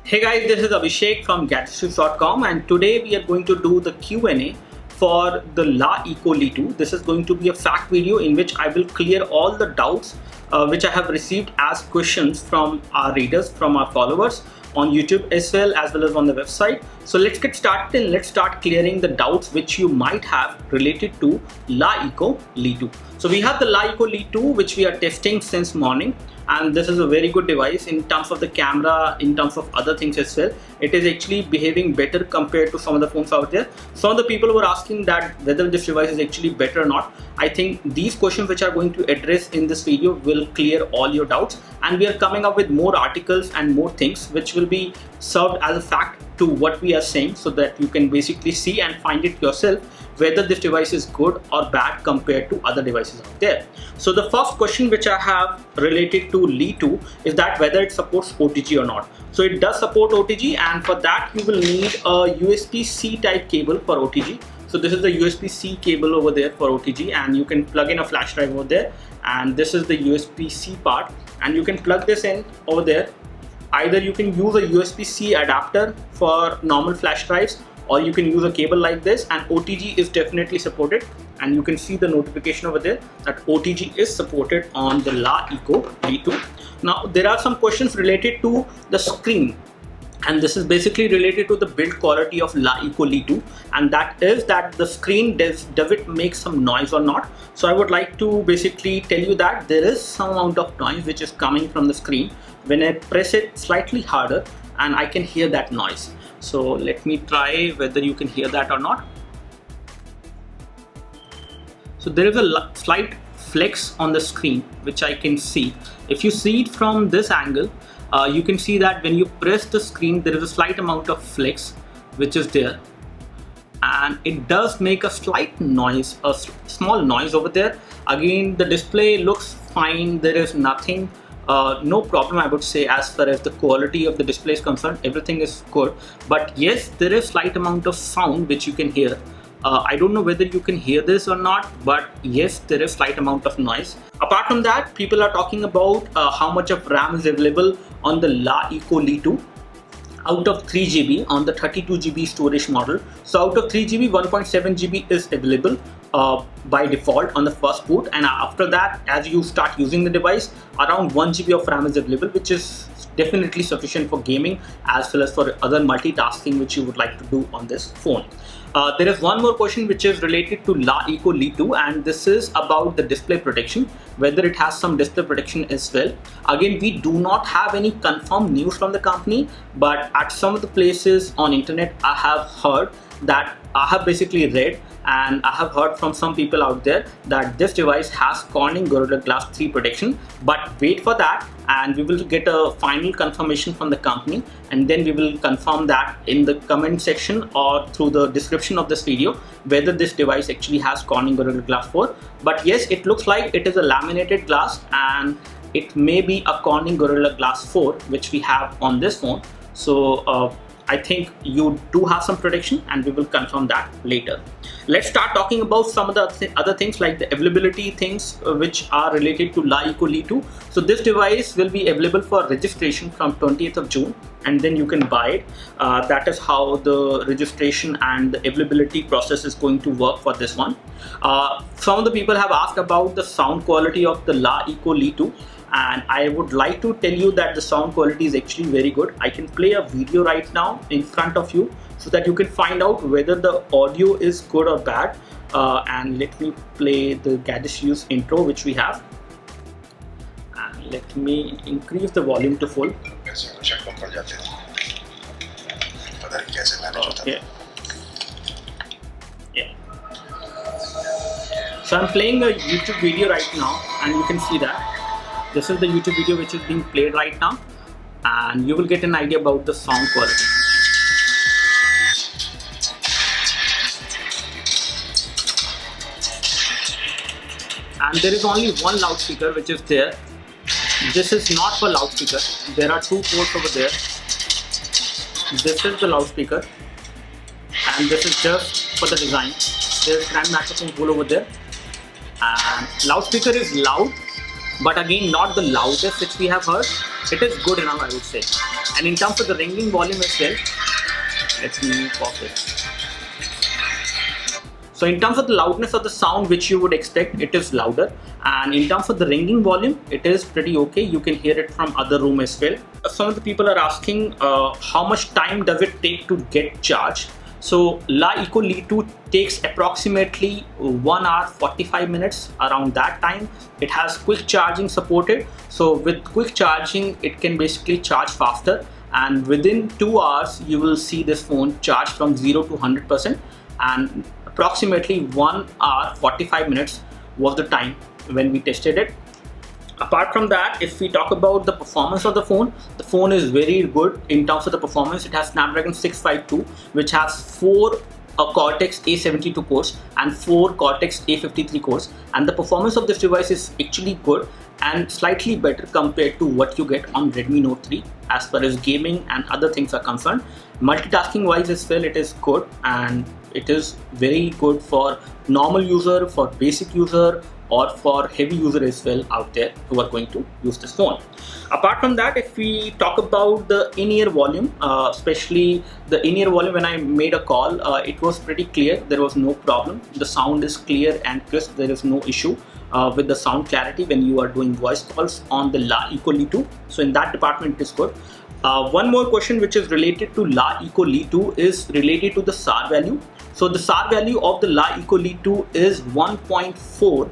Hey guys, this is Abhishek from GadgetsToUse.com, and today we are going to do the Q&A for the LeEco LeEco. This is going to be a fact video in which I will clear all the doubts which I have received as questions from our readers, from our followers on YouTube as well as on the website. So let's get started and let's start clearing the doubts which you might have related to LeEco LeEco. So we have the LeEco LeEco which we are testing since morning, and this is a very good device in terms of the camera, in terms of other things as well. It is actually behaving better compared to some of the phones out there. Some of the people were asking that whether this device is actually better or not. I think these questions which are going to address in this video will clear all your doubts, and we are coming up with more articles and more things which will be served as a fact to what we are saying, so that you can basically see and find it yourself whether this device is good or bad compared to other devices out there. So the first question which I have related to LeEco is that whether it supports OTG or not. So it does support OTG, and for that you will need a USB-C type cable for OTG. So this is the USB-C cable over there for OTG, and you can plug in a flash drive over there, and this is the USB-C part, and you can plug this in over there. Either you can use a USB-C adapter for normal flash drives, or you can use a cable like this, and OTG is definitely supported, and you can see the notification over there that OTG is supported on the LeEco LeEco. Now there are some questions related to the screen, and this is basically related to the build quality of LeEco LeEco, and that is that the screen does it make some noise or not. So I would like to basically tell you that there is some amount of noise which is coming from the screen when I press it slightly harder, and I can hear that noise. So let me try whether you can hear that or not. So there is a slight flex on the screen which I can see. If you see it from this angle, you can see that when you press the screen there is a slight amount of flex which is there, and it does make a slight noise, a small noise over there. Again, the display looks fine, there is nothing no problem, I would say, as far as the quality of the display is concerned. Everything is good, but yes, there is slight amount of sound which you can hear. I don't know whether you can hear this or not, but yes, there is slight amount of noise. Apart from that, people are talking about how much of RAM is available on the LeEco LeEco. Out of 3 GB on the 32 GB storage model. So out of 3 GB, 1.7 GB is available by default on the first boot, and after that, as you start using the device, around 1 GB of RAM is available, which is definitely sufficient for gaming as well as for other multitasking which you would like to do on this phone. There is one more question which is related to LeEco LeEco, and this is about the display protection, whether it has some display protection as well. Again, we do not have any confirmed news from the company, but at some of the places on internet I have heard that I have basically read, and I have heard from some people out there that this device has Corning Gorilla Glass 3 protection. But wait for that, and we will get a final confirmation from the company, and then we will confirm that in the comment section or through the description of this video whether this device actually has Corning Gorilla Glass 4. But yes, it looks like it is a laminated glass, and it may be a Corning Gorilla Glass 4 which we have on this phone. So I think you do have some protection, and we will confirm that later. Let's start talking about some of the other things like the availability things which are related to LeEco LeEco. So this device will be available for registration from 20th of June, and then you can buy it. That is how the registration and the availability process is going to work for this one. Some of the people have asked about the sound quality of the LeEco LeEco, and I would like to tell you that the sound quality is actually very good. I can play a video right now in front of you so that you can find out whether the audio is good or bad. And let me play the GadgetsToUse intro which we have, and let me increase the volume to full. Okay. Yeah. So I'm playing a YouTube video right now, and you can see that this is the YouTube video which is being played right now, and you will get an idea about the sound quality. And there is only one loudspeaker which is there. This is not for loudspeaker. There are 2 ports over there. This is the loudspeaker, and this is just for the design. There is grand microphone hole over there, and loudspeaker is loud, but again not the loudest which we have heard. it is good enough, I would say. And in terms of the ringing volume as well, let me pause it. So in terms of the loudness of the sound which you would expect, it is louder, and in terms of the ringing volume, it is pretty okay. You can hear it from other room as well. Some of the people are asking how much time does it take to get charged. So LeEco Le2 takes approximately 1 hour 45 minutes, around that time. It has quick charging supported, so with quick charging it can basically charge faster, and within 2 hours you will see this phone charge from 0 to 100%, and approximately 1 hour 45 minutes was the time when we tested it. Apart from that, if we talk about the performance of the phone is very good in terms of the performance. It has Snapdragon 652, which has 4 Cortex A72 cores and 4 Cortex A53 cores, and the performance of this device is actually good and slightly better compared to what you get on Redmi Note 3 as far as gaming and other things are concerned. Multitasking wise as well, it is good, and it is very good for normal user, for basic user, or for heavy user as well out there who are going to use this phone. Apart from that, if we talk about the in-ear volume, especially the in-ear volume, when I made a call, it was pretty clear. There was no problem. The sound is clear and crisp. There is no issue with the sound clarity when you are doing voice calls on the LeEco Le2. So in that department, it is good. One more question which is related to LeEco Le2 is related to the SAR value. So the SAR value of the LeEco Le2 is 1.4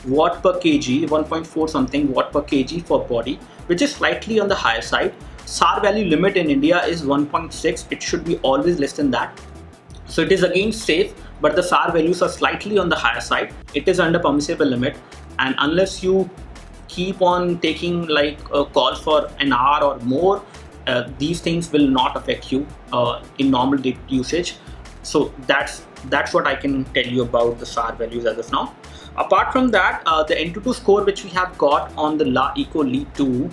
watt per kg, 1.4 something watt per kg for body, which is slightly on the higher side. SAR value limit in India is 1.6. It should be always less than that. So it is again safe, but the SAR values are slightly on the higher side. It is under permissible limit, and unless you keep on taking like a call for an hour or more, these things will not affect you in normal data usage. So that's what I can tell you about the SAR values as of now. Apart from that, the AnTuTu score which we have got on the LeEco Le2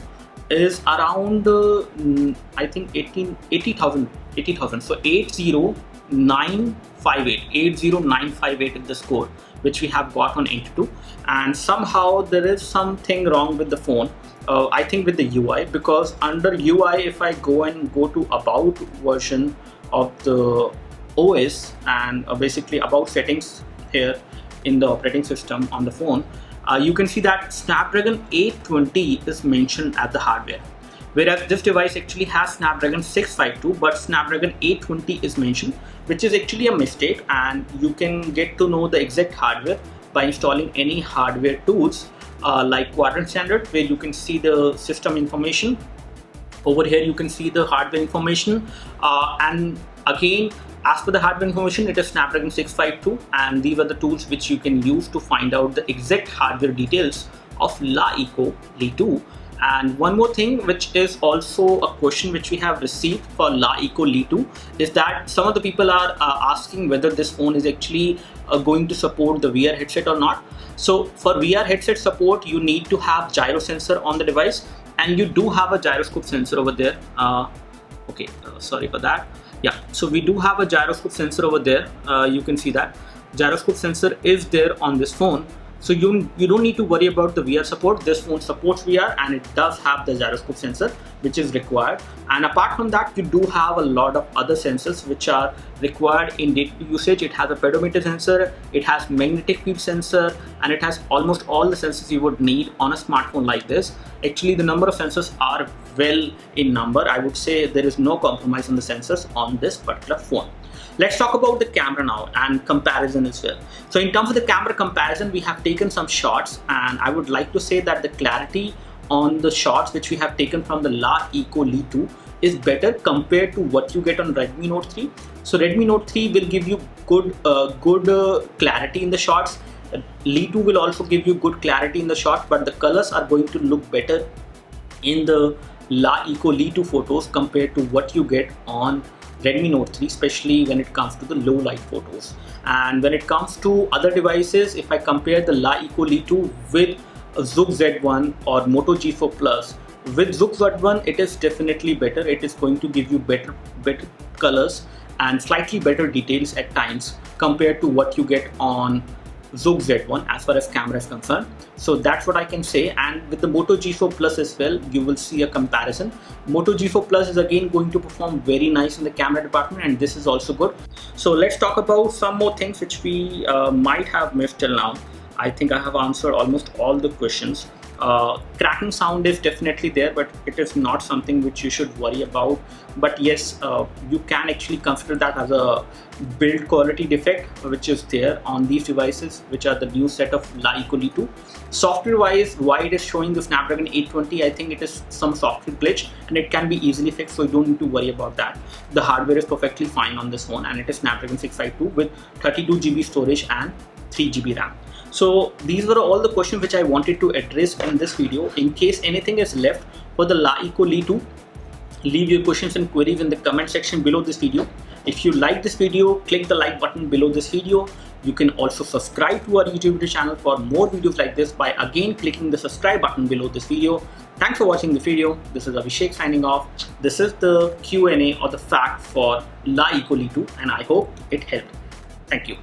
is around I think 80,000. So 80958 is the score which we have got on AnTuTu, and somehow there is something wrong with the phone. I think with the UI, because under UI, if I go to about version of the OS and basically about settings here in the operating system on the phone, you can see that Snapdragon 820 is mentioned as the hardware, whereas this device actually has Snapdragon 652, but Snapdragon 820 is mentioned, which is actually a mistake, and you can get to know the exact hardware by installing any hardware tools like Quadrant Standard, where you can see the system information. Over here you can see the hardware information, and again, as per the hardware information, it is Snapdragon 652, and these are the tools which you can use to find out the exact hardware details of LeEco Le2. And one more thing, which is also a question which we have received for LeEco Le2, is that some of the people are asking whether this phone is actually going to support the VR headset or not. So for VR headset support, you need to have gyro sensor on the device, and you do have a gyroscope sensor over there. Sorry for that. Yeah, so we do have a gyroscope sensor over there. You can see that gyroscope sensor is there on this phone. So you don't need to worry about the VR support. This phone supports VR, and it does have the gyroscope sensor which is required. And apart from that, you do have a lot of other sensors which are required in day-to-day usage. It has a pedometer sensor, it has magnetic field sensor, and it has almost all the sensors you would need on a smartphone like this. Actually, the number of sensors are well in number. I would say there is no compromise on the sensors on this particular phone. Let's talk about the camera now and comparison as well. So in terms of the camera comparison, we have taken some shots, and I would like to say that the clarity on the shots which we have taken from the LeEco Le2 is better compared to what you get on Redmi Note 3. So Redmi Note 3 will give you good clarity in the shots. Le2 will also give you good clarity in the shot, but the colors are going to look better in the LeEco Le2 photos compared to what you get on Redmi Note 3, especially when it comes to the low light photos. And when it comes to other devices, if I compare the LeEco Le2 with Zook Z1 or Moto G4 Plus, with Zook Z1 it is definitely better. It is going to give you better colors and slightly better details at times compared to what you get on Zook Z1 as far as camera is concerned. So that's what I can say. And with the Moto G4 Plus as well, you will see a comparison. Moto G4 Plus is again going to perform very nice in the camera department, and this is also good. So let's talk about some more things which we might have missed till now. I think I have answered almost all the questions. Cracking sound is definitely there, but it is not something which you should worry about. But yes, you can actually consider that as a build quality defect which is there on these devices, which are the new set of LeEco Li2. Software wise, why it is showing the Snapdragon 820, I think it is some software glitch and it can be easily fixed, so you don't need to worry about that. The hardware is perfectly fine on this phone, and it is Snapdragon 652 with 32 GB storage and 3 GB RAM. So these were all the questions which I wanted to address in this video. In case anything is left for the LeEco Li2, leave your questions and queries in the comment section below this video. If you like this video, click the like button below this video. You can also subscribe to our YouTube channel for more videos like this by again clicking the subscribe button below this video. Thanks for watching the video. This is Abhishek signing off. This is the Q&A or the fact for LeEco Li2, and I hope it helped. Thank you.